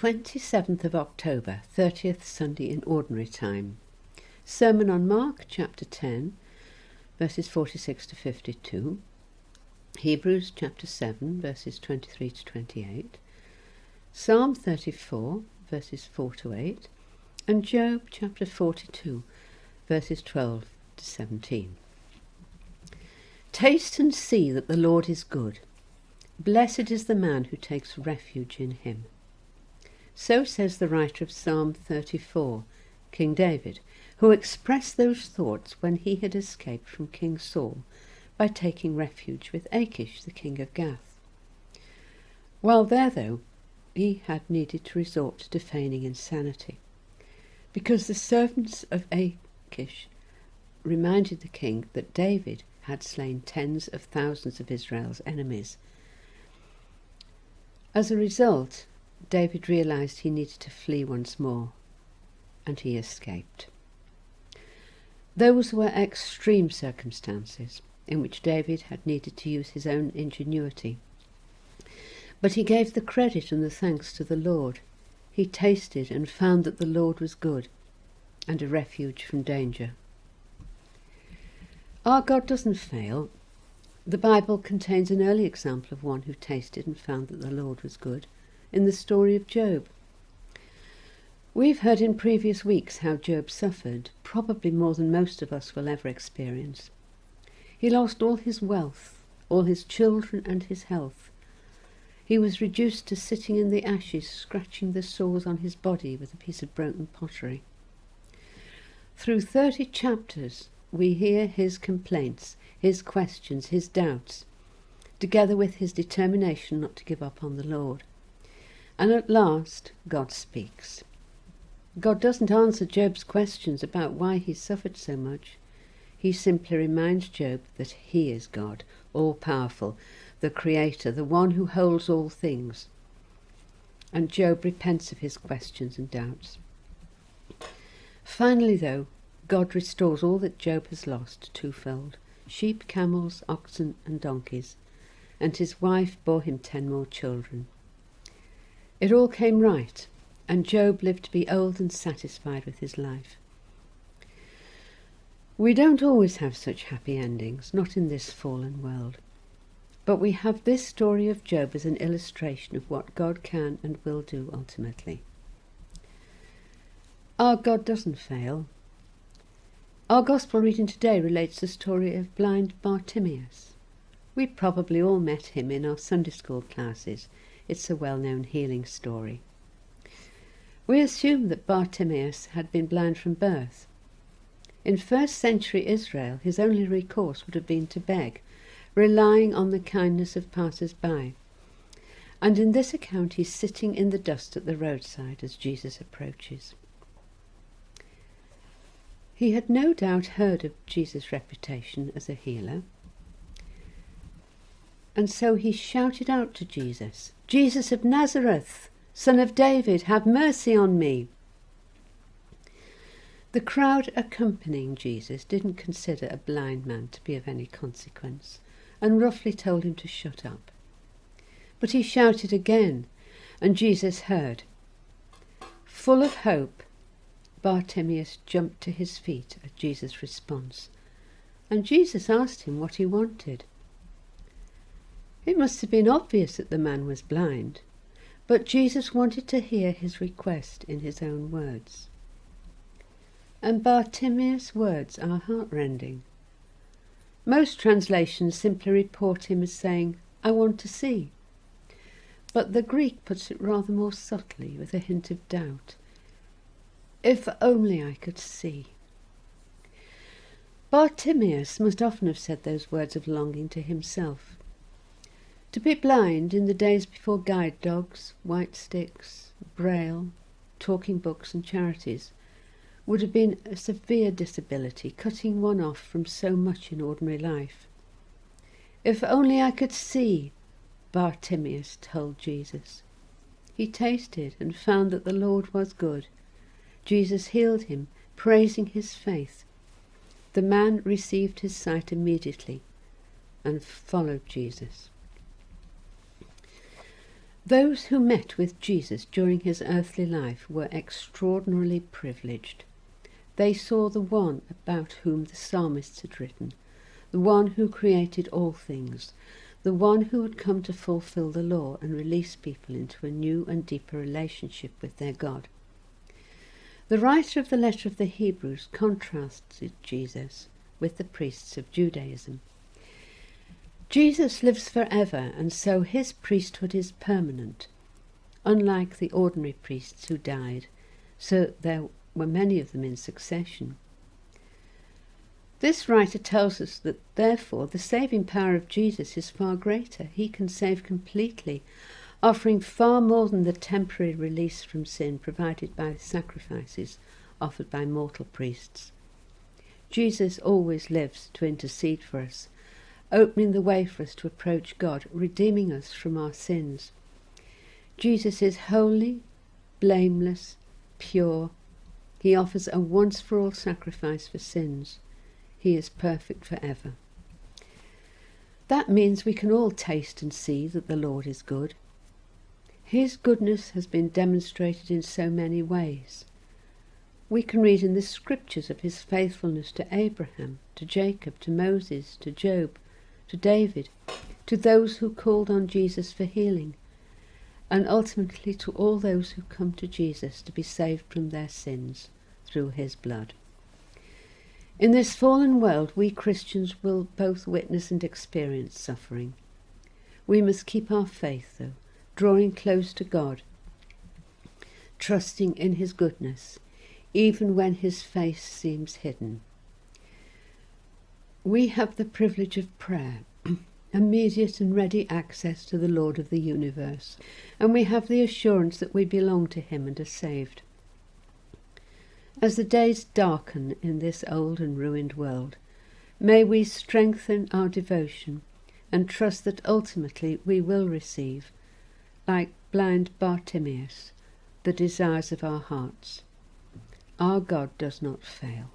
27th of October, 30th Sunday in Ordinary Time. Sermon on Mark, chapter 10, verses 46 to 52. Hebrews, chapter 7, verses 23 to 28. Psalm 34, verses 4 to 8. And Job, chapter 42, verses 12 to 17. Taste and see that the Lord is good. Blessed is the man who takes refuge in him. So says the writer of Psalm 34, King David, who expressed those thoughts when he had escaped from King Saul by taking refuge with Achish, the king of Gath. While there, though, he had needed to resort to feigning insanity, because the servants of Achish reminded the king that David had slain tens of thousands of Israel's enemies. As a result, David realized he needed to flee once more, and he escaped. Those were extreme circumstances in which David had needed to use his own ingenuity. But he gave the credit and the thanks to the Lord. He tasted and found that the Lord was good, and a refuge from danger. Our God doesn't fail. The Bible contains an early example of one who tasted and found that the Lord was good, in the story of Job. We've heard in previous weeks how Job suffered, probably more than most of us will ever experience. He lost all his wealth, all his children and his health. He was reduced to sitting in the ashes, scratching the sores on his body with a piece of broken pottery. Through 30 chapters, we hear his complaints, his questions, his doubts, together with his determination not to give up on the Lord. And at last, God speaks. God doesn't answer Job's questions about why he suffered so much. He simply reminds Job that he is God, all-powerful, the Creator, the one who holds all things. And Job repents of his questions and doubts. Finally, though, God restores all that Job has lost twofold: sheep, camels, oxen, and donkeys, and his wife bore him 10 more children. It all came right, and Job lived to be old and satisfied with his life. We don't always have such happy endings, not in this fallen world. But we have this story of Job as an illustration of what God can and will do ultimately. Our God doesn't fail. Our Gospel reading today relates the story of blind Bartimaeus. We probably all met him in our Sunday school classes. It's a well-known healing story. We assume that Bartimaeus had been blind from birth. In first century Israel, his only recourse would have been to beg, relying on the kindness of passers-by. And in this account he's sitting in the dust at the roadside as Jesus approaches. He had no doubt heard of Jesus' reputation as a healer, and so he shouted out to Jesus, "Jesus of Nazareth, Son of David, have mercy on me." The crowd accompanying Jesus didn't consider a blind man to be of any consequence, and roughly told him to shut up. But he shouted again, and Jesus heard. Full of hope, Bartimaeus jumped to his feet at Jesus' response, and Jesus asked him what he wanted. It must have been obvious that the man was blind, but Jesus wanted to hear his request in his own words. And Bartimaeus' words are heartrending. Most translations simply report him as saying, "I want to see." But the Greek puts it rather more subtly, with a hint of doubt. "If only I could see." Bartimaeus must often have said those words of longing to himself. To be blind in the days before guide dogs, white sticks, braille, talking books and charities would have been a severe disability, cutting one off from so much in ordinary life. "If only I could see," Bartimaeus told Jesus. He tasted and found that the Lord was good. Jesus healed him, praising his faith. The man received his sight immediately and followed Jesus. Those who met with Jesus during his earthly life were extraordinarily privileged. They saw the one about whom the psalmists had written, the one who created all things, the one who had come to fulfill the law and release people into a new and deeper relationship with their God. The writer of the letter of the Hebrews contrasted Jesus with the priests of Judaism. Jesus lives forever, and so his priesthood is permanent, unlike the ordinary priests who died, so there were many of them in succession. This writer tells us that, therefore, the saving power of Jesus is far greater. He can save completely, offering far more than the temporary release from sin provided by the sacrifices offered by mortal priests. Jesus always lives to intercede for us, opening the way for us to approach God, redeeming us from our sins. Jesus is holy, blameless, pure. He offers a once-for-all sacrifice for sins. He is perfect forever. That means we can all taste and see that the Lord is good. His goodness has been demonstrated in so many ways. We can read in the scriptures of his faithfulness to Abraham, to Jacob, to Moses, to Job, to David, to those who called on Jesus for healing, and ultimately to all those who come to Jesus to be saved from their sins through his blood. In this fallen world, we Christians will both witness and experience suffering. We must keep our faith, though, drawing close to God, trusting in his goodness, even when his face seems hidden. We have the privilege of prayer, immediate and ready access to the Lord of the universe, and we have the assurance that we belong to him and are saved. As the days darken in this old and ruined world, may we strengthen our devotion and trust that ultimately we will receive, like blind Bartimaeus, the desires of our hearts. Our God does not fail.